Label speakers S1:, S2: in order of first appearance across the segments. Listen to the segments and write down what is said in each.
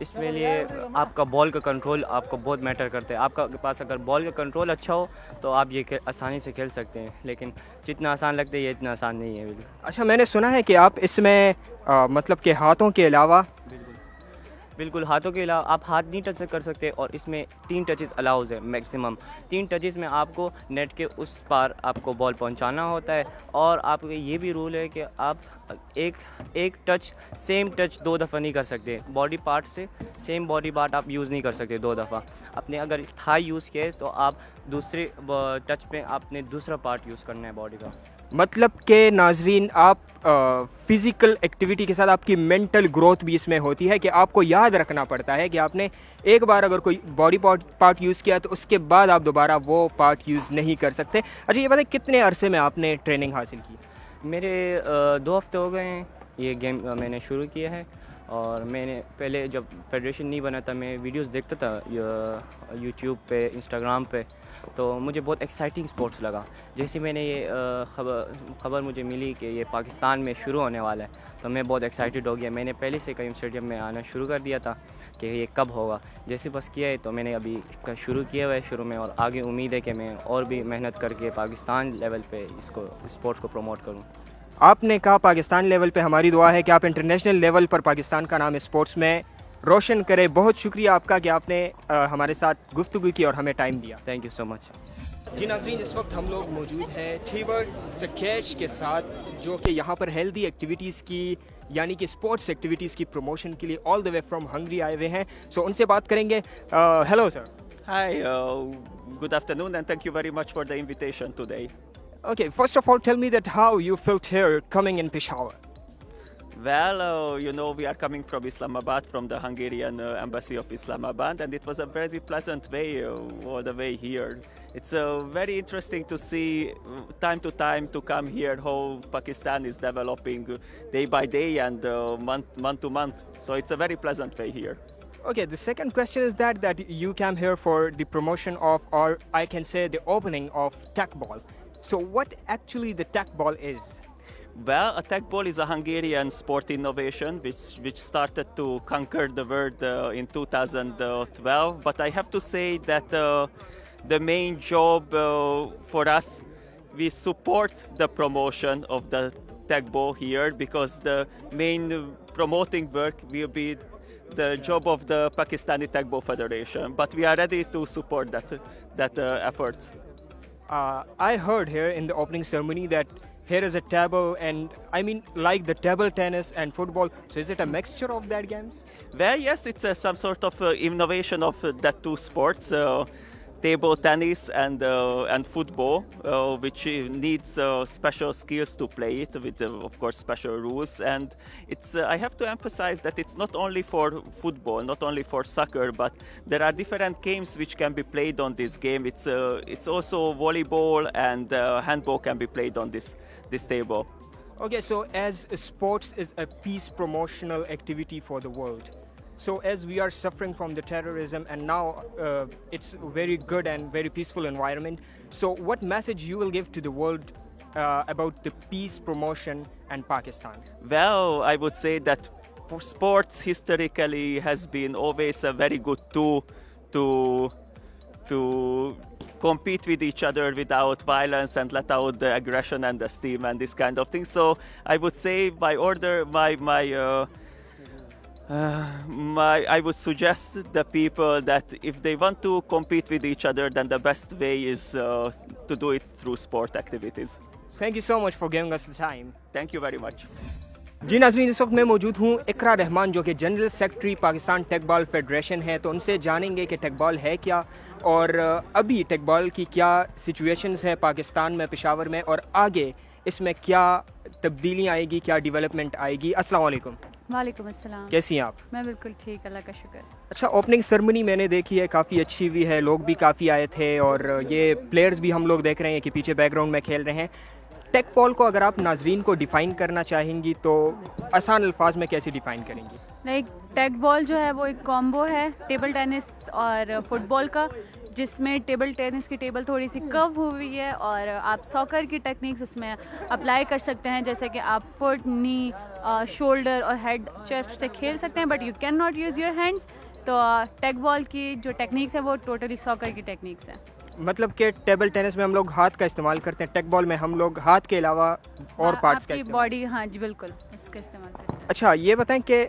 S1: اس میں لیے آپ کا بال کا کنٹرول آپ کو بہت میٹر کرتا ہے. آپ کا پاس اگر بال کا کنٹرول اچھا ہو تو آپ یہ آسانی سے کھیل سکتے ہیں, لیکن جتنا آسان لگتا ہے یہ اتنا آسان نہیں ہے. بالکل
S2: اچھا میں نے سنا ہے کہ آپ اس میں مطلب کہ ہاتھوں کے علاوہ
S1: بالکل ہاتھوں کے علاوہ آپ ہاتھ نہیں ٹچ کر سکتے, اور اس میں 3 ٹچز الاؤز ہے میکسیمم. 3 ٹچز میں آپ کو نیٹ کے اس پار آپ کو بال پہنچانا ہوتا ہے, اور آپ کے یہ بھی رول ہے کہ آپ ایک ٹچ سیم ٹچ 2 دفعہ نہیں کر سکتے. باڈی پارٹ سے سیم باڈی پارٹ آپ یوز نہیں کر سکتے 2 دفعہ. اپنے اگر تھائی یوز کیے تو آپ دوسرے ٹچ پہ آپ نے دوسرا پارٹ یوز کرنا ہے باڈی کا.
S2: مطلب کہ ناظرین آپ فزیکل ایکٹیویٹی کے ساتھ آپ کی مینٹل گروتھ بھی اس میں ہوتی ہے کہ آپ کو یاد رکھنا پڑتا ہے کہ آپ نے ایک بار اگر کوئی باڈی پارٹ یوز کیا تو اس کے بعد آپ دوبارہ وہ پارٹ یوز نہیں کر سکتے. اچھا یہ بتائیں کتنے عرصے میں آپ نے ٹریننگ حاصل کی؟
S1: میرے 2 ہفتے ہو گئے ہیں یہ گیم میں نے شروع کیا ہے, اور میں نے پہلے جب فیڈریشن نہیں بنا تھا میں ویڈیوز دیکھتا تھا یوٹیوب پہ, انسٹاگرام پہ, تو مجھے بہت ایکسائٹنگ سپورٹس لگا. جیسے میں نے یہ خبر مجھے ملی کہ یہ پاکستان میں شروع ہونے والا ہے تو میں بہت ایکسائٹڈ ہو گیا. میں نے پہلے سے قیم اسٹیڈیم میں آنا شروع کر دیا تھا کہ یہ کب ہوگا. جیسے بس کیا ہے تو میں نے ابھی شروع کیا ہوا ہے شروع میں, اور آگے امید ہے کہ میں اور بھی محنت کر کے پاکستان لیول پہ اس اسپورٹس کو پروموٹ کروں.
S2: آپ نے کہا پاکستان لیول پہ, ہماری دعا ہے کہ آپ انٹرنیشنل لیول پر پاکستان کا نام اسپورٹس میں روشن کرے. بہت شکریہ آپ کا کہ آپ نے ہمارے ساتھ گفتگو کی اور ہمیں ٹائم دیا.
S1: تھینک یو سو مچ.
S2: جی ناظرین اس وقت ہم لوگ موجود ہیں تھیور زکیش کے ساتھ, جو کہ یہاں پر ہیلدی ایکٹیویٹیز کی یعنی کہ اسپورٹس ایکٹیویٹیز کی پروموشن کے لیے آل دا وے فرام ہنگری آئے ہوئے ہیں. سو ان سے بات کریں گے. Hello sir.
S3: Hi, good afternoon, and thank you very much for the invitation today.
S2: Okay, first of all, tell me that how you felt here coming in Peshawar.
S3: Well, we are coming from Islamabad, from the Hungarian embassy of Islamabad, and it was a very pleasant way all the way here. It's very interesting to see time to time to come here how Pakistan is developing day by day and month to month. So it's a very pleasant way here.
S2: Okay, the second question is that you came here for the promotion of, or I can say the opening of tech ball. So what actually the tech ball is?
S3: Well, a tech ball is a Hungarian sport innovation which started to conquer the world in 2012. But I have to say that the main job for us, we support the promotion of the tech ball here, because the main promoting work will be the job of the Pakistani Tech Ball Federation. But we are ready to support that efforts.
S2: I heard here in the opening ceremony that here is a table, and I mean like the table tennis and football. So is it a mixture of that games?
S3: Well, yes, it's some sort of innovation of that two sports, table tennis and football, which needs special skills to play it with, of course, special rules. And it's I have to emphasize that it's not only for football, not only for soccer, but there are different games which can be played on this game. It's also volleyball and handball can be played on this table.
S2: Okay, so as sports is a peace promotional activity for the world, so as we are suffering from the terrorism and now it's very good and very peaceful environment, so what message you will give to the world about the peace promotion and Pakistan?
S3: Well, I would say that sports historically has been always a very good tool to compete with each other without violence and let out the aggression and the steam and this kind of thing. So I would say I would suggest the people that if they want to compete with each other, then the best way is to do it through sport activities.
S2: Thank you so much for giving us the time.
S3: Thank you very much.
S2: جی ناظرین اس وقت میں موجود ہوں اقرا رحمان جو کہ general secretary Pakistan ٹیک بال federation ہے, تو ان سے جانیں گے کہ ٹیک بال ہے کیا اور ابھی ٹیک بال کی کیا سچویشنز ہے پاکستان میں, پشاور میں, اور آگے اس میں کیا تبدیلیاں آئے گی, کیا ڈیولپمنٹ آئے گی. السلام علیکم.
S4: وعلیکم السلام.
S2: کیسی ہیں آپ؟
S4: میں بالکل ٹھیک, اللہ کا شکر.
S2: اچھا, اوپننگ سرمنی میں نے دیکھی ہے, کافی اچھی بھی ہے, لوگ بھی کافی آئے تھے اور یہ پلیئرز بھی ہم لوگ دیکھ رہے ہیں کہ پیچھے بیک گراؤنڈ میں کھیل رہے ہیں. ٹیک بال کو اگر آپ ناظرین کو ڈیفائن کرنا چاہیں گی تو آسان الفاظ میں کیسے ڈیفائن کریں گی؟
S4: لائک ٹیک بال جو ہے وہ ایک کامبو ہے ٹیبل ٹینس اور فٹ بال کا. جس میں ٹیبل ٹینس کی ٹیبل تھوڑی سی کرو ہوئی ہے اور آپ ساکر کی ٹیکنیکس اس میں اپلائی کر سکتے ہیں، جیسے کہ آپ فٹ، نی، شولڈر اور ہیڈ چیسٹ سے کھیل سکتے ہیں، but you can not use your hands. تو ٹیک بال کی جو ٹیکنیکس ہیں وہ ٹوٹلی ساکر کی ٹیکنیکس ہیں.
S2: مطلب کہ ٹیبل ٹینس میں ہم لوگ ہاتھ کا استعمال کرتے ہیں، ٹیک بال میں ہم لوگ ہاتھ کے علاوہ اور پارٹس
S4: آپ
S2: کا
S4: کی
S2: استعمال.
S4: باڈی، ہاں جی بالکل اس کا استعمال کرتے ہیں.
S2: اچھا یہ بتائیں کہ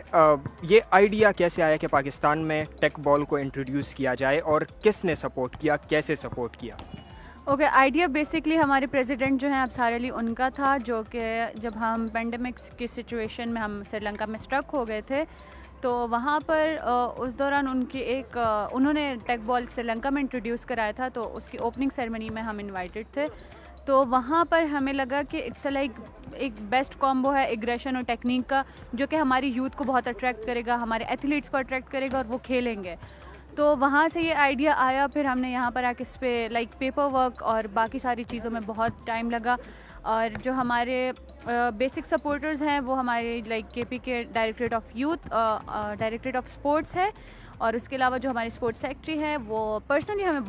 S2: یہ آئیڈیا کیسے آیا کہ پاکستان میں ٹیک بال کو انٹروڈیوس کیا جائے اور کس نے سپورٹ کیا، کیسے سپورٹ کیا؟
S4: اوکے، آئیڈیا بیسکلی ہمارے پریزیڈنٹ جو ہیں ابصار علی ان کا تھا، جو کہ جب ہم پینڈیمکس کی سچویشن میں ہم سری لنکا میں اسٹرک ہو گئے تھے تو وہاں پر اس دوران ان کی انہوں نے ٹیک بال سری لنکا میں انٹروڈیوس کرایا تھا، تو اس کی اوپننگ سیرمنی میں ہم انوائٹڈ تھے. تو وہاں پر ہمیں لگا کہ اٹس لائک ایک بیسٹ کامبو ہے ایگریشن اور ٹیکنیک کا، جو کہ ہماری یوتھ کو بہت اٹریکٹ کرے گا، ہمارے ایتھلیٹس کو اٹریکٹ کرے گا اور وہ کھیلیں گے. تو وہاں سے یہ آئیڈیا آیا. پھر ہم نے یہاں پر آ کے اس پہ لائک پیپر ورک اور باقی ساری چیزوں میں بہت ٹائم لگا. اور جو ہمارے بیسک سپورٹرز ہیں وہ ہمارے لائک کے پی کے directorate of youth, directorate of sports ہے، اور اس کے علاوہ جو ہمارے اسپورٹس سیکٹری ہیں وہ پرسنلی ہمیں